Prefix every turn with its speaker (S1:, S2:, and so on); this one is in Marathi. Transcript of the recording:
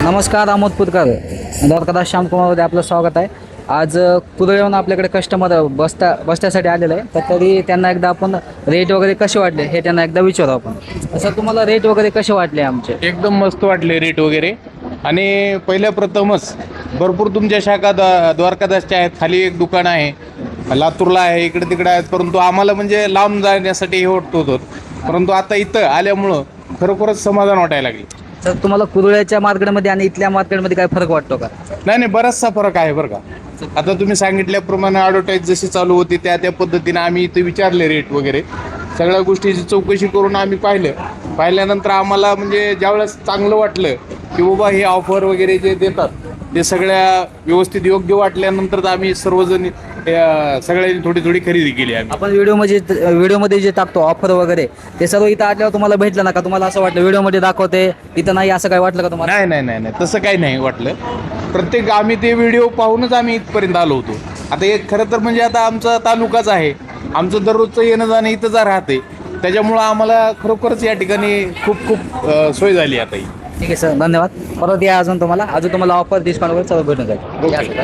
S1: नमस्कार, अमोद पुतकर द्वारकादास श्यामकुमारमध्ये आपलं स्वागत आहे. आज कुदळेहून आपल्याकडे कस्टमर बसण्यासाठी आलेलं आहे. तर तरी त्यांना एकदा आपण रेट वगैरे कसे वाटले हे त्यांना एकदा विचारू आपण. असं तुम्हाला रेट वगैरे कसे वाटले आमचे?
S2: एकदम मस्त वाटले रेट वगैरे. आणि पहिल्या प्रथमच भरपूर तुमच्या शाखा द्वारकादासच्या आहेत. खाली एक दुकान आहे, लातूरला आहे, इकडे तिकडे आहेत. परंतु आम्हाला म्हणजे लांब जाण्यासाठी हे वाटत होतं, परंतु आता इथं आल्यामुळं खरोखरच समाधान वाटायला लागले.
S1: तर तुम्हाला कुदळ्याच्या मार्केटमध्ये आणि इथल्या मार्केटमध्ये काय फरक वाटतो का?
S2: नाही, बराचसा फरक आहे बरं का. आता तुम्ही सांगितल्याप्रमाणे ॲडव्हर्टाईज जशी चालू होती त्या पद्धतीने आम्ही इथे विचारले रेट वगैरे, सगळ्या गोष्टीची चौकशी करून आम्ही पाहिल्यानंतर आम्हाला म्हणजे ज्यावेळेस चांगलं वाटलं की बाबा हे ऑफर वगैरे जे देतात ते सगळ्या व्यवस्थित योग्य वाटल्यानंतर आम्ही सर्वजण सगळ्यांनी थोडी थोडी खरेदी केली आम्ही.
S1: आपण व्हिडिओमध्ये जे टाकतो ऑफर वगैरे ते सर्व इथं आल्यावर तुम्हाला भेटलं ना का? तुम्हाला असं वाटलं व्हिडिओमध्ये दाखवते इथं नाही, असं काय वाटलं का तुम्हाला?
S2: नाही, तसं काही नाही वाटलं. प्रत्येक आम्ही ते व्हिडिओ पाहूनच आम्ही इथपर्यंत आलो होतो. आता हे खरं तर म्हणजे आता आमचा तालुकाच आहे, आमचं दररोजचं येणं जाणं इथंच राहते, त्याच्यामुळं आम्हाला खरोखरच या ठिकाणी खूप सोय झाली आता ही.
S1: ठीक आहे सर, धन्यवाद. परत या अजून तुम्हाला ऑफर डिस्काउंट वगैरे सर्व भेटून जाईल.
S2: ओके.